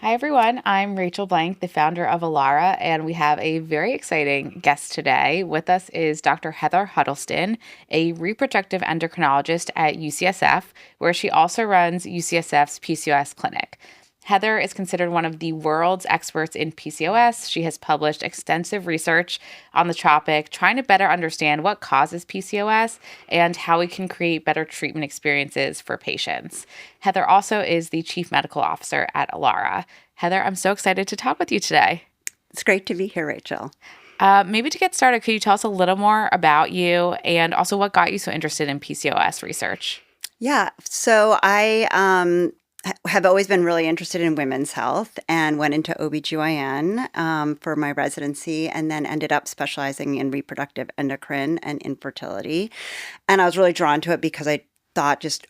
Hi, everyone. I'm Rachel Blank, the founder of Allara, and we have a very exciting guest today. With us is Dr. Heather Huddleston, a reproductive endocrinologist at UCSF, where she also runs UCSF's PCOS clinic. Heather is considered one of the world's experts in PCOS. She has published extensive research on the topic, trying to better understand what causes PCOS and how we can create better treatment experiences for patients. Heather also is the chief medical officer at Allara. Heather, I'm so excited to talk with you today. It's great to be here, Rachel. Maybe to get started, could you tell us a little more about you and also what got you so interested in PCOS research? Yeah, so I have always been really interested in women's health and went into OBGYN for my residency and then ended up specializing in reproductive endocrine and infertility. And I was really drawn to it because I thought just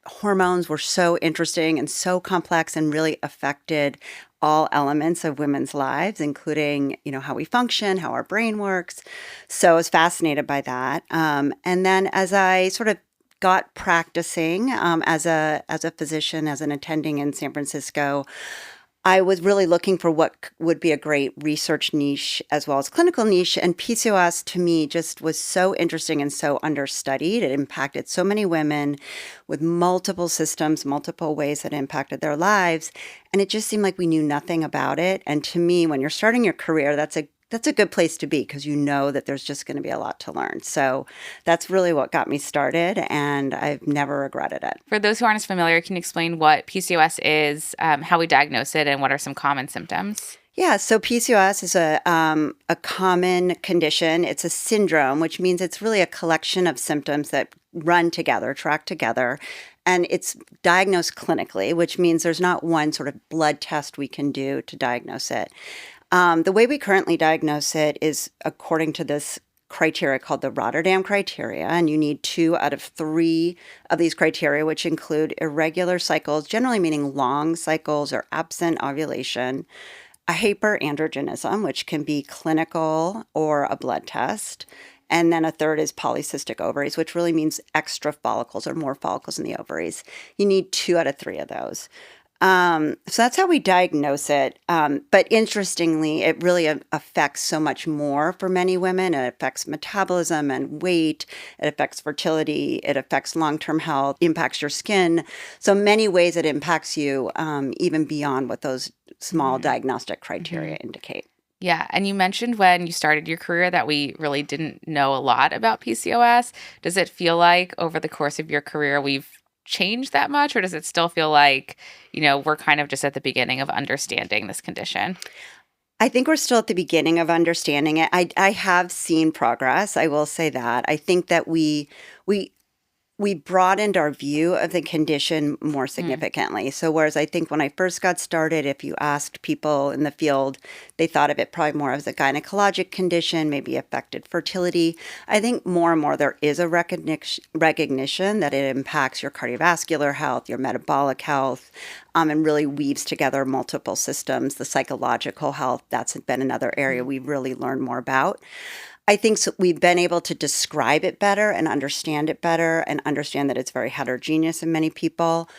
hormones were so interesting and so complex and really affected all elements of women's lives, including, how we function, how our brain works. So I was fascinated by that. And then as I sort of got practicing as a physician, as an attending in San Francisco, I was really looking for what would be a great research niche as well as clinical niche. And PCOS to me just was so interesting and so understudied. It impacted so many women with multiple systems, multiple ways that impacted their lives. And it just seemed like we knew nothing about it. And to me, when you're starting your career, that's a good place to be because you know that there's just going to be a lot to learn. So that's really what got me started, and I've never regretted it. For those who aren't as familiar, can you explain what PCOS is, how we diagnose it, and what are some common symptoms? Yeah, so PCOS is a common condition. It's a syndrome, which means it's really a collection of symptoms that run together, track together, and it's diagnosed clinically, which means there's not one sort of blood test we can do to diagnose it. The way we currently diagnose it is according to this criteria called the Rotterdam criteria, and you need 2 out of 3 of these criteria, which include irregular cycles, generally meaning long cycles or absent ovulation, a hyperandrogenism, which can be clinical or a blood test, and then a third is polycystic ovaries, which really means extra follicles or more follicles in the ovaries. You need 2 out of 3 of those. So that's how we diagnose it. But interestingly, it really affects so much more for many women. It affects metabolism and weight. It affects fertility. It affects long-term health, impacts your skin. So many ways it impacts you, even beyond what those small Mm-hmm. diagnostic Mm-hmm. criteria indicate. Yeah, and you mentioned when you started your career that we really didn't know a lot about PCOS. Does it feel like over the course of your career we've changed that much, or does it still feel like, we're kind of just at the beginning of understanding this condition? I think we're still at the beginning of understanding it. I have seen progress. I will say that. I think that we we broadened our view of the condition more Mm, significantly. So, whereas I think when I first got started, if you asked people in the field, they thought of it probably more as a gynecologic condition, maybe affected fertility. I think more and more there is a recognition that it impacts your cardiovascular health, your metabolic health, and really weaves together multiple systems. The psychological health, that's been another area mm, we've really learned more about. I think so we've been able to describe it better and understand that it's very heterogeneous in many people.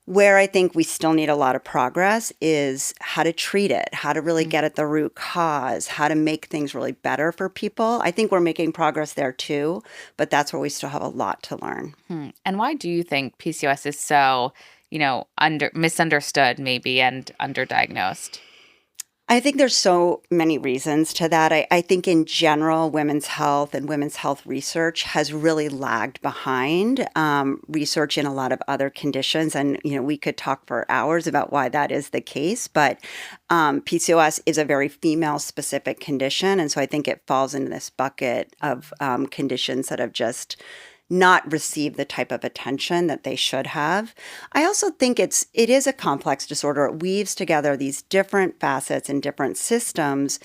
Where I think we still need a lot of progress is how to treat it, how to really mm, get at the root cause, how to make things really better for people. I think we're making progress there too, but that's where we still have a lot to learn. And why do you think PCOS is so, under misunderstood maybe and underdiagnosed? I think there's so many reasons to that. I think in general, women's health and women's health research has really lagged behind research in a lot of other conditions. And, we could talk for hours about why that is the case. But PCOS is a very female specific condition. And so I think it falls into this bucket of conditions that have just not received the type of attention that they should have. I also think it is a complex disorder. It weaves together these different facets and different systems.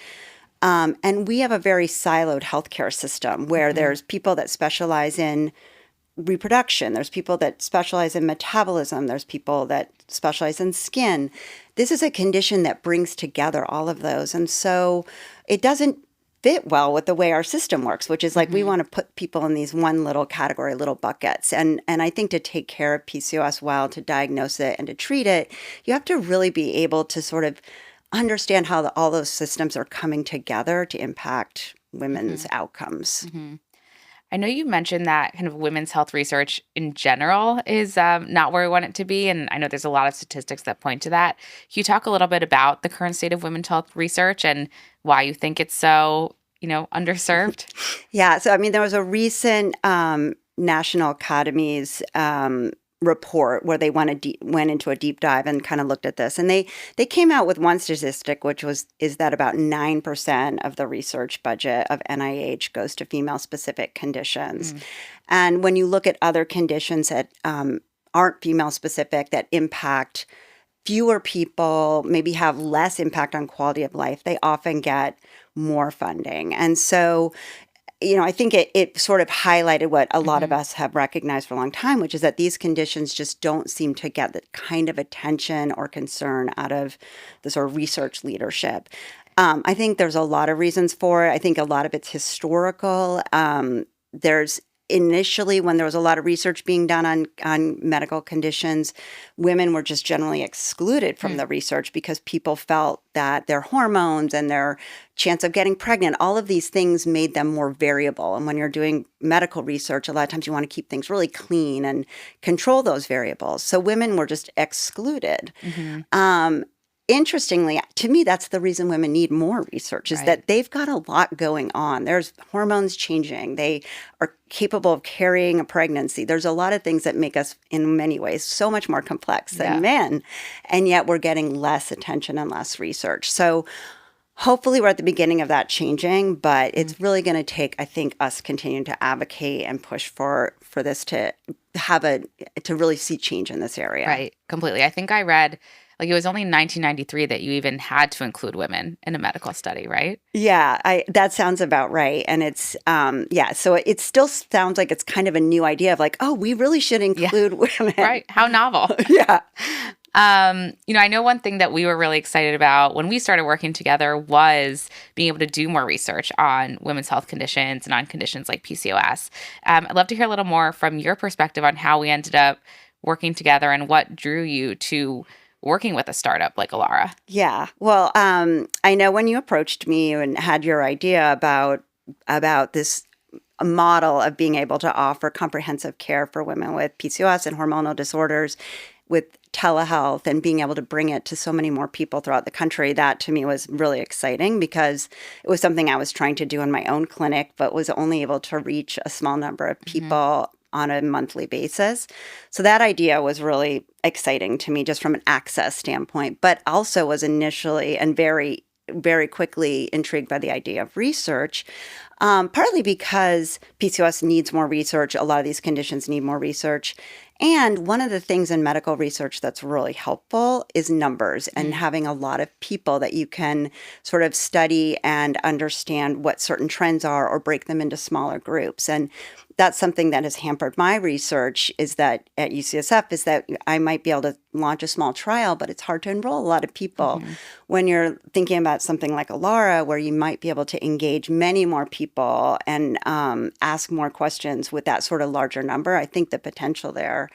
And we have a very siloed healthcare system where Hmm. there's people that specialize in reproduction, there's people that specialize in metabolism, there's people that specialize in skin. This is a condition that brings together all of those. And so it doesn't fit well with the way our system works, which is like we want to put people in these one little category, little buckets. And I think to take care of PCOS well, to diagnose it and to treat it, you have to really be able to sort of understand how all those systems are coming together to impact women's outcomes. I know you mentioned that kind of women's health research in general is not where we want it to be. And I know there's a lot of statistics that point to that. Can you talk a little bit about the current state of women's health research and why you think it's so, underserved? Yeah. So, I mean, there was a recent National Academies report where they went into a deep dive and kind of looked at this, and they came out with one statistic, which is that about 9% of the research budget of NIH goes to female specific conditions. And when you look at other conditions that aren't female specific, that impact fewer people, maybe have less impact on quality of life, they often get more funding. And so I think it sort of highlighted what a lot of us have recognized for a long time, which is that these conditions just don't seem to get the kind of attention or concern out of the sort of research leadership. I think there's a lot of reasons for it. I think a lot of it's historical. There's initially, when there was a lot of research being done on medical conditions, women were just generally excluded from the research because people felt that their hormones and their chance of getting pregnant, all of these things made them more variable. And when you're doing medical research, a lot of times you want to keep things really clean and control those variables. So women were just excluded. Interestingly, to me, that's the reason women need more research, is that they've got a lot going on. There's hormones changing. They are capable of carrying a pregnancy. There's a lot of things that make us, in many ways, so much more complex than men. And yet we're getting less attention and less research. So hopefully we're at the beginning of that changing, but it's really going to take, I think, us continuing to advocate and push for this to really see change in this area. Right, completely. I think I read it was only in 1993 that you even had to include women in a medical study, right? Yeah, that sounds about right. And it's, so it still sounds like it's kind of a new idea of like, oh, we really should include women. Right, how novel. Yeah. I know one thing that we were really excited about when we started working together was being able to do more research on women's health conditions and on conditions like PCOS. I'd love to hear a little more from your perspective on how we ended up working together and what drew you to working with a startup like Allara. Yeah. Well, I know when you approached me and had your idea about this model of being able to offer comprehensive care for women with PCOS and hormonal disorders with telehealth and being able to bring it to so many more people throughout the country, that to me was really exciting because it was something I was trying to do in my own clinic, but was only able to reach a small number of people on a monthly basis. So that idea was really exciting to me just from an access standpoint, but also was initially and very, very quickly intrigued by the idea of research, partly because PCOS needs more research. A lot of these conditions need more research. And one of the things in medical research that's really helpful is numbers and having a lot of people that you can sort of study and understand what certain trends are or break them into smaller groups. And that's something that has hampered my research, is that at UCSF, is that I might be able to launch a small trial, but it's hard to enroll a lot of people. When you're thinking about something like Allara, where you might be able to engage many more people and ask more questions with that sort of larger number, I think the potential there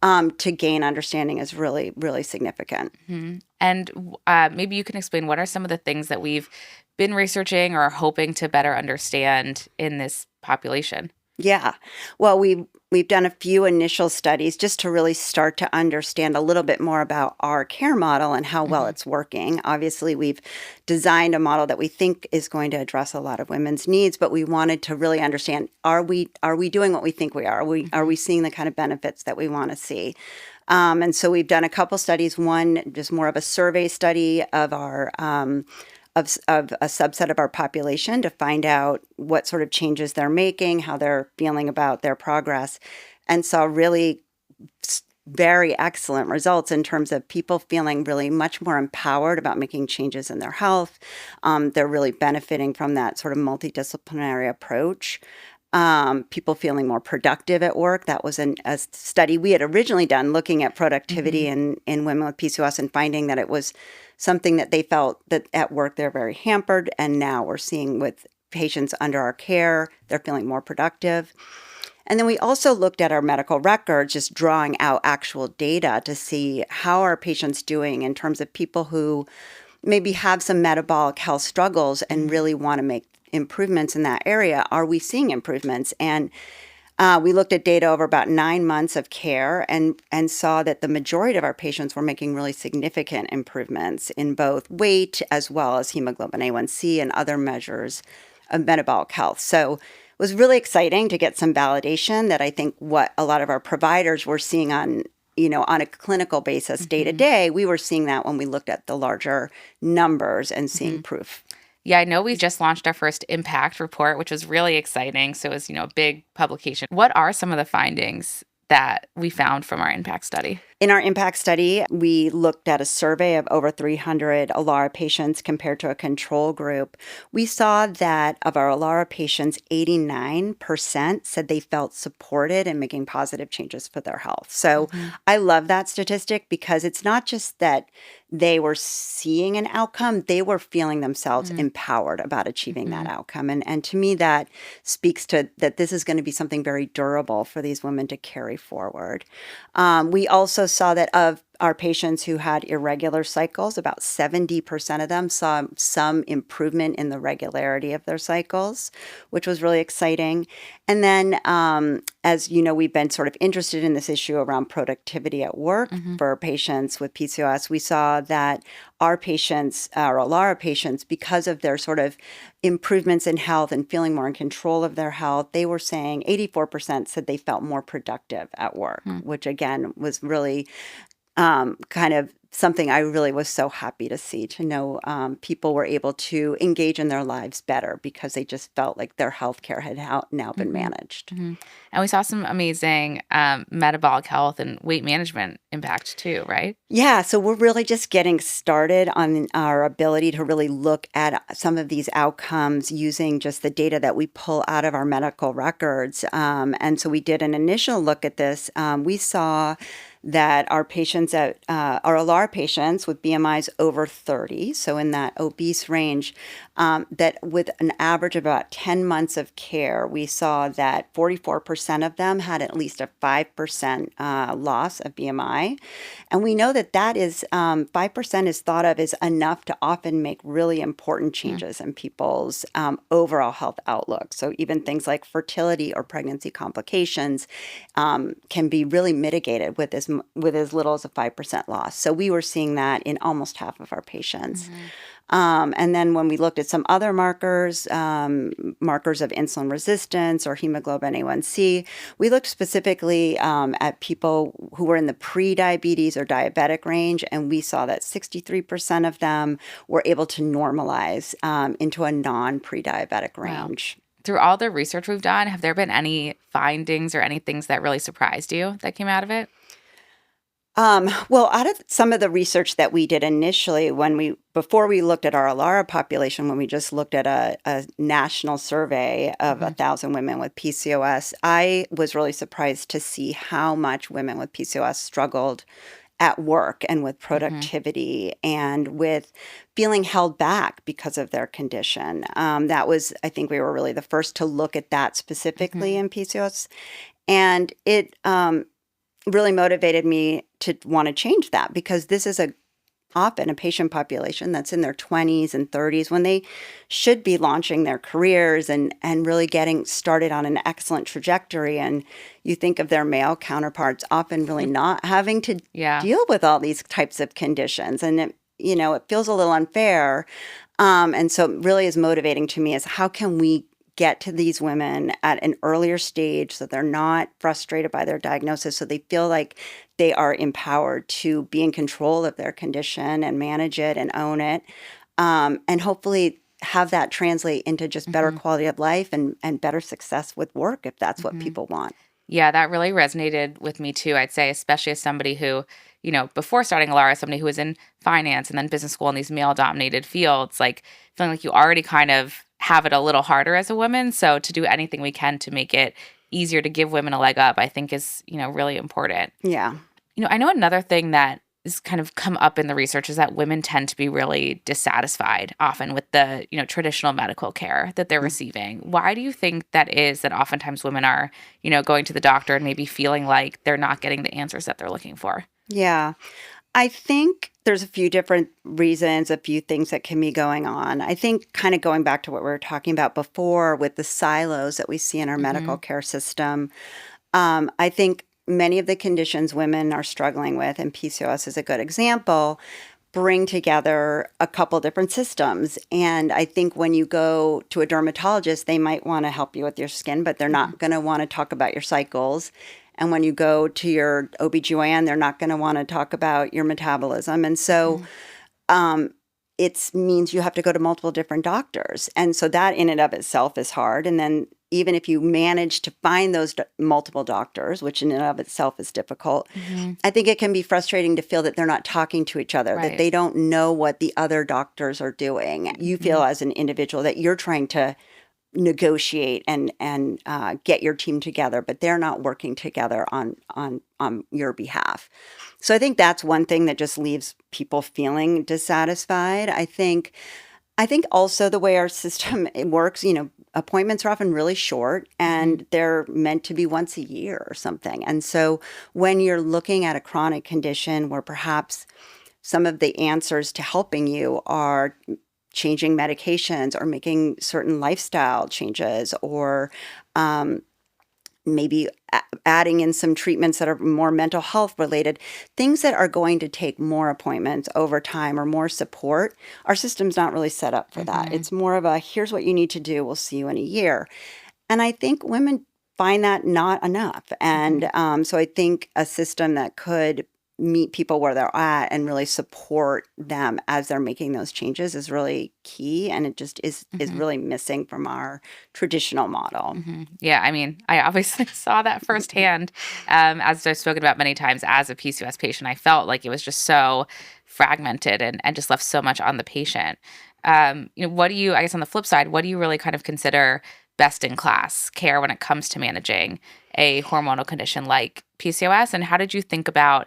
to gain understanding is really, really significant. And maybe you can explain what are some of the things that we've been researching or hoping to better understand in this population? Yeah. Well, we've done a few initial studies just to really start to understand a little bit more about our care model and how well it's working. Obviously, we've designed a model that we think is going to address a lot of women's needs, but we wanted to really understand, are we doing what we think we are? Are we seeing the kind of benefits that we want to see? And so we've done a couple studies, one just more of a survey study of our of a subset of our population to find out what sort of changes they're making, how they're feeling about their progress, and saw really very excellent results in terms of people feeling really much more empowered about making changes in their health. They're really benefiting from that sort of multidisciplinary approach. People feeling more productive at work. That was a study we had originally done looking at productivity in women with PCOS and finding that it was something that they felt that at work they're very hampered. And now we're seeing with patients under our care, they're feeling more productive. And then we also looked at our medical records, just drawing out actual data to see how are patients doing in terms of people who maybe have some metabolic health struggles and really want to make improvements in that area. Are we seeing improvements? And we looked at data over about 9 months of care and saw that the majority of our patients were making really significant improvements in both weight as well as hemoglobin A1C and other measures of metabolic health. So it was really exciting to get some validation that I think what a lot of our providers were seeing on a clinical basis day to day, we were seeing that when we looked at the larger numbers and seeing proof. Yeah, I know we just launched our first impact report, which was really exciting. So it was, a big publication. What are some of the findings that we found from our impact study? In our impact study, we looked at a survey of over 300 Allara patients compared to a control group. We saw that of our Allara patients, 89% said they felt supported in making positive changes for their health. So I love that statistic because it's not just that they were seeing an outcome, they were feeling themselves empowered about achieving that outcome. And to me, that speaks to that this is going to be something very durable for these women to carry forward. We also saw that of our patients who had irregular cycles, about 70% of them saw some improvement in the regularity of their cycles, which was really exciting. And then, as you know, we've been sort of interested in this issue around productivity at work for patients with PCOS. We saw that our patients, our Allara patients, because of their sort of improvements in health and feeling more in control of their health, they were saying 84% said they felt more productive at work, which again was really kind of something I really was so happy to see, to know people were able to engage in their lives better because they just felt like their healthcare had now been managed. And we saw some amazing metabolic health and weight management impact too, right? Yeah, so we're really just getting started on our ability to really look at some of these outcomes using just the data that we pull out of our medical records. And so we did an initial look at this. We saw that our patients our Allara patients with BMIs over 30, so in that obese range, that with an average of about 10 months of care, we saw that 44% of them had at least a 5% loss of BMI. And we know that is 5% is thought of as enough to often make really important changes in people's overall health outlook. So even things like fertility or pregnancy complications can be really mitigated with as little as a 5% loss. So we were seeing that in almost half of our patients. And then when we looked at some other markers, markers of insulin resistance or hemoglobin A1C, we looked specifically at people who were in the pre-diabetes or diabetic range, and we saw that 63% of them were able to normalize into a non-pre-diabetic range. Wow. Through all the research we've done, have there been any findings or any things that really surprised you that came out of it? Well, out of some of the research that we did initially, before we looked at our Allara population, when we just looked at a national survey of 1,000 women with PCOS, I was really surprised to see how much women with PCOS struggled at work and with productivity and with feeling held back because of their condition. I think we were really the first to look at that specifically in PCOS. And it really motivated me to want to change that because this is often a patient population that's in their 20s and 30s when they should be launching their careers and really getting started on an excellent trajectory. And you think of their male counterparts often really not having to deal with all these types of conditions. And it feels a little unfair. And so it really is motivating to me is how can we get to these women at an earlier stage so they're not frustrated by their diagnosis, so they feel like they are empowered to be in control of their condition and manage it and own it, and hopefully have that translate into just better quality of life and better success with work if that's what people want. Yeah, that really resonated with me too, I'd say, especially as somebody who, before starting Allara, somebody who was in finance and then business school in these male-dominated fields, like feeling like you already kind of have it a little harder as a woman. So to do anything we can to make it easier to give women a leg up, I think is, really important. Yeah. I know another thing that is kind of come up in the research is that women tend to be really dissatisfied often with the, traditional medical care that they're receiving. Why do you think that is that oftentimes women are, going to the doctor and maybe feeling like they're not getting the answers that they're looking for? Yeah. I think there's a few different reasons, a few things that can be going on. I think kind of going back to what we were talking about before with the silos that we see in our medical Mhm. care system, I think many of the conditions women are struggling with, and PCOS is a good example, bring together a couple different systems. And I think when you go to a dermatologist, they might want to help you with your skin, but they're Mhm. not going to want to talk about your cycles. And when you go to your OBGYN, they're not going to want to talk about your metabolism. And so Mhm. um, it means you have to go to multiple different doctors. And so that in and of itself is hard. And then even if you manage to find those multiple doctors, which in and of itself is difficult, Mhm. I think it can be frustrating to feel that they're not talking to each other, that Right. they don't know what the other doctors are doing. You feel Mhm. as an individual that you're trying to negotiate and get your team together, but they're not working together on your behalf. So I think that's one thing that just leaves people feeling dissatisfied. I think also the way our system it works, appointments are often really short Mhm. and they're meant to be once a year or something. And so when you're looking at a chronic condition where perhaps some of the answers to helping you are changing medications or making certain lifestyle changes or um, maybe adding in some treatments that are more mental health related, things that are going to take more appointments over time or more support, our system's not really set up for that. Mhm. It's more of a here's what you need to do, we'll see you in a year. And I think women find that not enough. Mhm. And so I think a system that could meet people where they're at and really support them as they're making those changes is really key. And it just is Mhm. really missing from our traditional model. Yeah, I mean, I obviously saw that firsthand, as I've spoken about many times as a PCOS patient. I felt like it was just so fragmented and just left so much on the patient. What do you, I guess on the flip side, what do you really kind of consider best in class care when it comes to managing a hormonal condition like PCOS? And how did you think about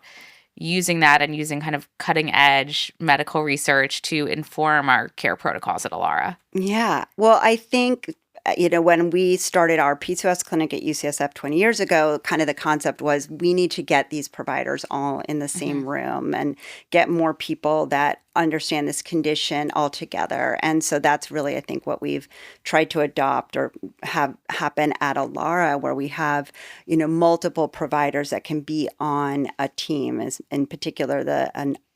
using that and using kind of cutting edge medical research to inform our care protocols at Allara? Yeah. Well, I think, when we started our PCOS clinic at UCSF 20 years ago, kind of the concept was we need to get these providers all in the Hmm. same room and get more people that understand this condition all together. And so that's really, I think, what we've tried to adopt or have happen at Allara, where we have, multiple providers that can be on a team, as in particular the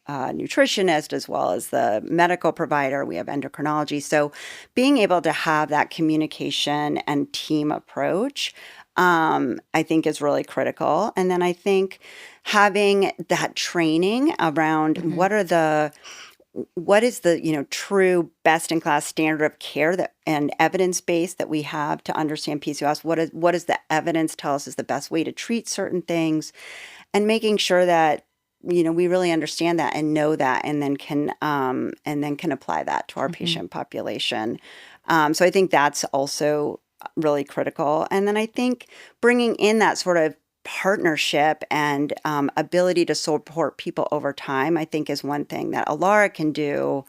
nutritionist as well as the medical provider. We have endocrinology. So being able to have that communication and team approach, I think is really critical. And then I think having that training around Hmm. what is the true best in class standard of care that and evidence base that we have to understand PCOS. What does the evidence tell us is the best way to treat certain things, and making sure that we really understand that and know that, and then can apply that to our Hmm. patient population. So I think that's also really critical. And then I think bringing in that sort of partnership and ability to support people over time, I think is one thing that Alara can do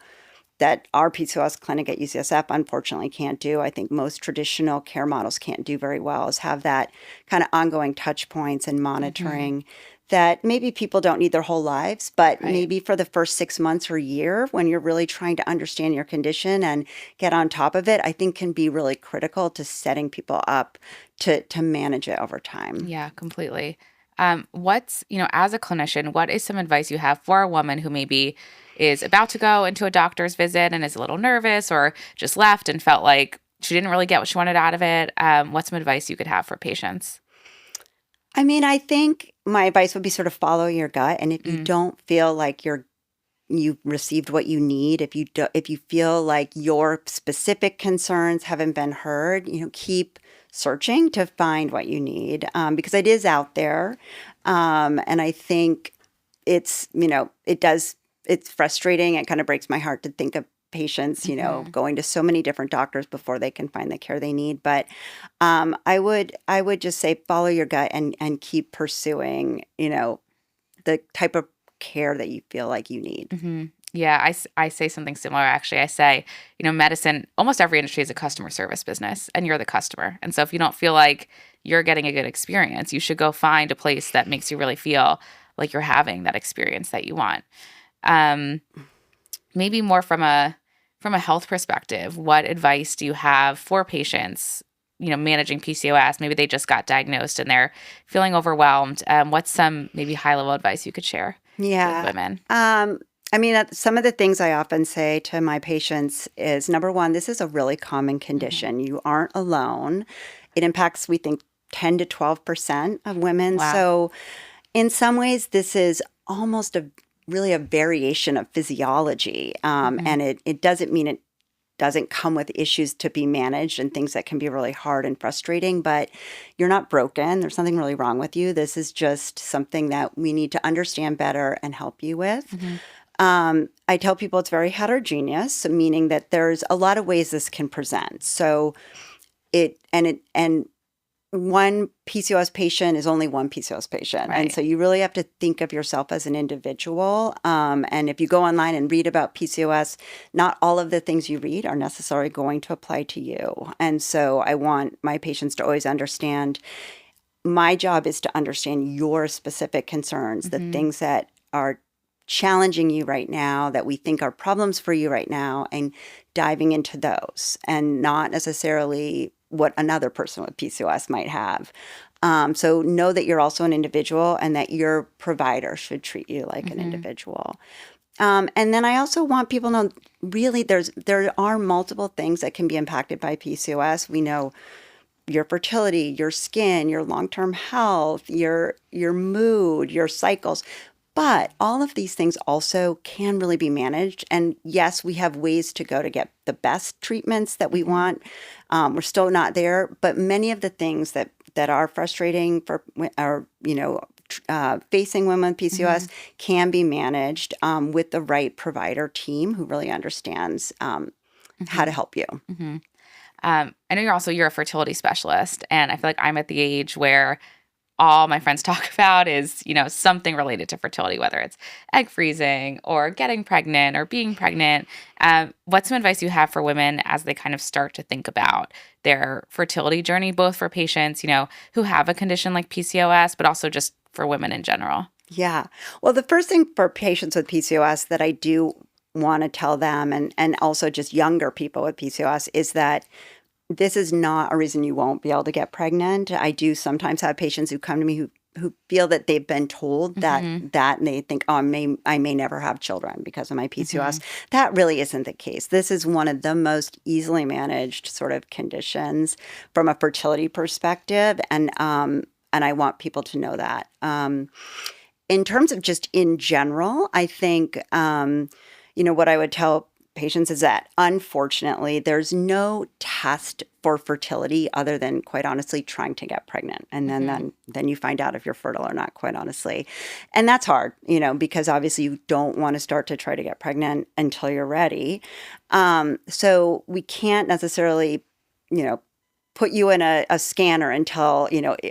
that our PCOS clinic at UCSF unfortunately can't do. I think most traditional care models can't do very well, is have that kind of ongoing touch points and Hmm. monitoring that maybe people don't need their whole lives, but Right. maybe for the first 6 months or year when you're really trying to understand your condition and get on top of it, I think can be really critical to setting people up to manage it over time. Yeah, completely. As a clinician, what is some advice you have for a woman who maybe is about to go into a doctor's visit and is a little nervous or just left and felt like she didn't really get what she wanted out of it? What's some advice you could have for patients? I mean, I think my advice would be sort of follow your gut. And if you Mm. don't feel like you've received what you need, if you feel like your specific concerns haven't been heard, keep searching to find what you need, because it is out there. And I think it's frustrating. It kind of breaks my heart to think of patients, Hmm. going to so many different doctors before they can find the care they need. But I would just say follow your gut and keep pursuing, the type of care that you feel like you need. Hmm. Yeah, I say something similar, actually. I say, medicine, almost every industry is a customer service business, and you're the customer. And so if you don't feel like you're getting a good experience, you should go find a place that makes you really feel like you're having that experience that you want. Um, Maybe more from a health perspective, what advice do you have for patients, managing PCOS? Maybe they just got diagnosed and they're feeling overwhelmed. What's some maybe high level advice you could share with Yeah. women? I mean, some of the things I often say to my patients is number one, this is a really common Hmm. condition. You aren't alone. It impacts, we think, 10 to 12% of women. Wow. So, in some ways, this is almost really a variation of physiology. Hmm. And it doesn't mean it doesn't come with issues to be managed and things that can be really hard and frustrating, but you're not broken. There's nothing really wrong with you. This is just something that we need to understand better and help you with. Hmm. I tell people it's very heterogeneous, meaning that there's a lot of ways this can present. So and one PCOS patient is only one PCOS patient. And Right. so you really have to think of yourself as an individual. And if you go online and read about PCOS, not all of the things you read are necessarily going to apply to you. And so I want my patients to always understand my job is to understand your specific concerns, the Hmm. things that are challenging you right now, that we think are problems for you right now, and diving into those and not necessarily what another person with PCOS might have. So know that you're also an individual and that your provider should treat you like an Hmm. individual. And then I also want people to know really there are multiple things that can be impacted by PCOS. We know your fertility, your skin, your long-term health, your mood, your cycles. But all of these things also can really be managed. And yes, we have ways to go to get the best treatments that we Hmm. want. We're still not there, but many of the things that are frustrating for are facing women with Hmm. PCOS can be managed with the right provider team who really understands how to Hmm. help you. Hmm. I know you're a fertility specialist, and I feel like I'm at the age where all my friends talk about is, something related to fertility, whether it's egg freezing or getting pregnant or being pregnant. What's some advice you have for women as they kind of start to think about their fertility journey, both for patients, who have a condition like PCOS, but also just for women in general? Yeah. Well, the first thing for patients with PCOS that I do want to tell them and also just younger people with PCOS is that this is not a reason you won't be able to get pregnant. I do sometimes have patients who come to me who feel that they've been told Hmm. and they think, oh, I may never have children because of my PCOS. Hmm. That really isn't the case. This is one of the most easily managed sort of conditions from a fertility perspective, and I want people to know that. In terms of just in general, I think, what I would tell patients is that unfortunately, there's no test for fertility other than, quite honestly, trying to get pregnant. And Hmm. then you find out if you're fertile or not, quite honestly. And that's hard, because obviously you don't want to start to try to get pregnant until you're ready. So we can't necessarily, you know, put you in a scanner and tell,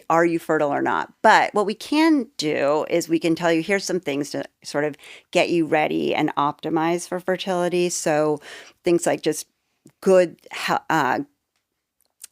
are you fertile or not? But what we can do is we can tell you, here's some things to sort of get you ready and optimize for fertility. So things like just good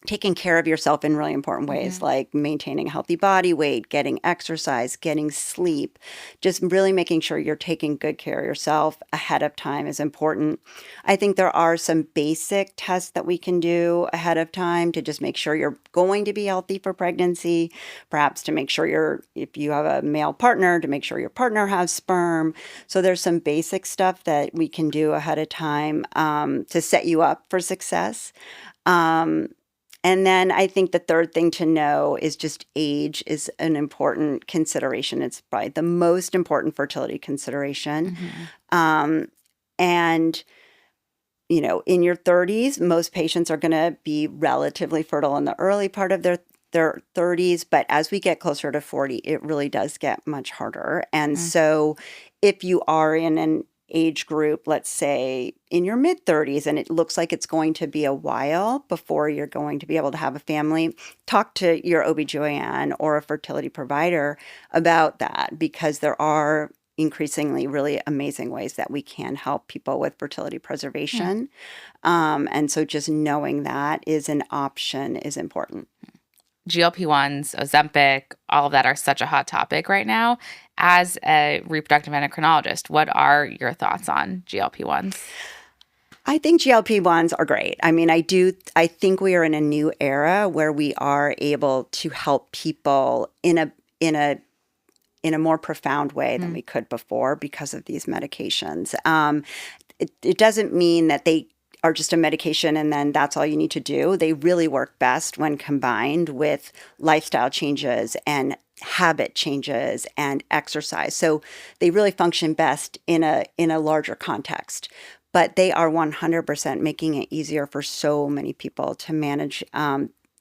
taking care of yourself in really important ways, Hmm. like maintaining a healthy body weight, getting exercise, getting sleep, just really making sure you're taking good care of yourself ahead of time is important. I think there are some basic tests that we can do ahead of time to just make sure you're going to be healthy for pregnancy, perhaps to make sure if you have a male partner, to make sure your partner has sperm. So there's some basic stuff that we can do ahead of time to set you up for success. Um, and then I think the third thing to know is just age is an important consideration. It's probably the most important fertility consideration. Hmm. Um, and, in your 30s, most patients are going to be relatively fertile in the early part of their 30s. But as we get closer to 40, it really does get much harder. And so if you are in an age group, let's say in your mid 30s, and it looks like it's going to be a while before you're going to be able to have a family, talk to your OBGYN or a fertility provider about that because there are increasingly really amazing ways that we can help people with fertility Yeah. preservation. And so just knowing that is an option is important. GLP-1s, Ozempic, all of that are such a hot topic right now. As a reproductive endocrinologist, what are your thoughts on GLP-1s? I think GLP-1s are great. I mean, I think we are in a new era where we are able to help people in a in a more profound way than Mm. we could before because of these medications. It doesn't mean that they are just a medication and then that's all you need to do. They really work best when combined with lifestyle changes and habit changes and exercise. So they really function best in a larger context. But they are 100% making it easier for so many people to manage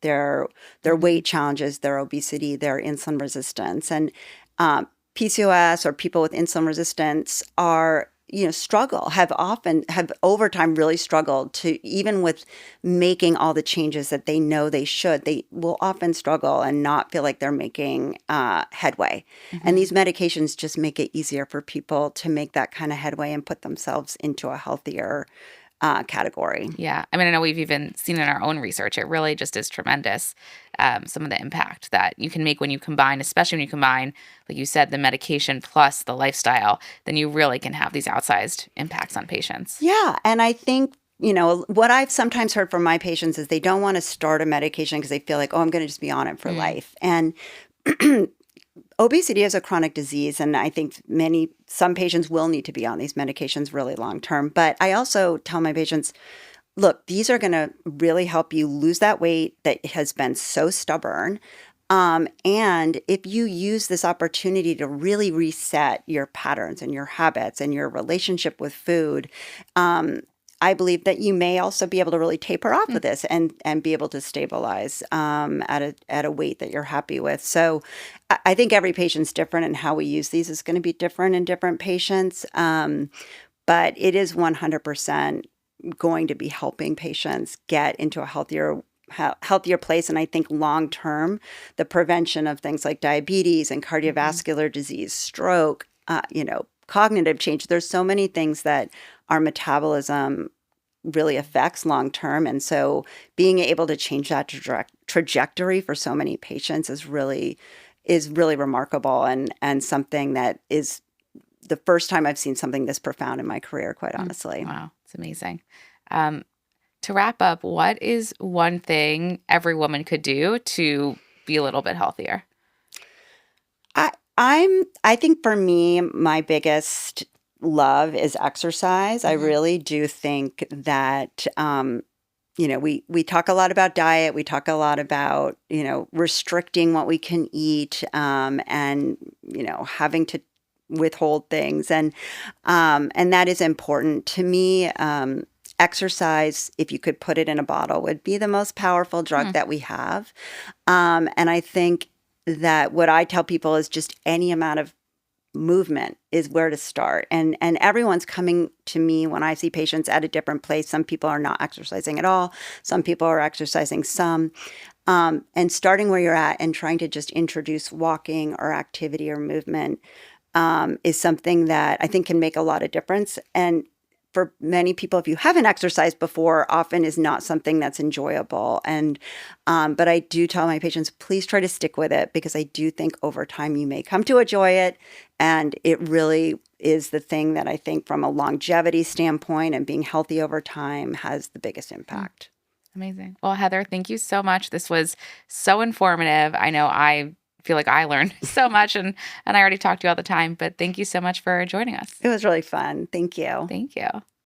their Mhm. weight challenges, their obesity, their insulin resistance, and PCOS or people with insulin resistance are struggle have over time really struggled to even with making all the changes that they know they should, they will often struggle and not feel like they're making headway, and Mhm. these medications just make it easier for people to make that kind of headway and put themselves into a healthier category. Yeah. I mean, I know we've even seen in our own research, it really just is tremendous. Some of the impact that you can make when you combine, especially when you combine, like you said, the medication plus the lifestyle, then you really can have these outsized impacts on patients. Yeah, and I think, what I've sometimes heard from my patients is they don't want to start a medication because they feel like, oh, I'm going to just be on it for Mm. life. And obesity is a chronic disease, and I think some patients will need to be on these medications really long term. But I also tell my patients, look, these are going to really help you lose that weight that has been so stubborn. And if you use this opportunity to really reset your patterns and your habits and your relationship with food, um, I believe that you may also be able to really taper off Mm. of this and be able to stabilize at a weight that you're happy with. So I think every patient's different, and how we use these is going to be different in different patients. But it is 100% going to be helping patients get into a healthier place. And I think long term, the prevention of things like diabetes and Mhm. cardiovascular disease, stroke, cognitive change. There's so many things that our metabolism really affects long term, and so being able to change that trajectory for so many patients is really remarkable, and something that is the first time I've seen something this profound in my career, quite Mm. honestly. Wow. It's amazing. Um, to wrap up, what is one thing every woman could do to be a little bit healthier? I think for me, my biggest love is exercise. I Mhm. really do think that we talk a lot about diet. We talk a lot about restricting what we can eat, and having to withhold things, and that is important to me. Exercise, if you could put it in a bottle, would be the most powerful drug Hmm. that we have. And I think that what I tell people is just any amount of movement is where to start. And everyone's coming to me when I see patients at a different place. Some people are not exercising at all. Some people are exercising some. And starting where you're at and trying to just introduce walking or activity or movement is something that I think can make a lot of difference. And for many people, if you haven't exercised before, often is not something that's enjoyable. And but I do tell my patients, please try to stick with it, because I do think over time you may come to enjoy it, and it really is the thing that I think from a longevity standpoint and being healthy over time has the biggest Mm. impact. Amazing. Well, Heather, thank you so much. This was so informative. I know I feel like I learned so much, and I already talk to you all the time, but thank you so much for joining us. It was really fun. Thank you. Thank you.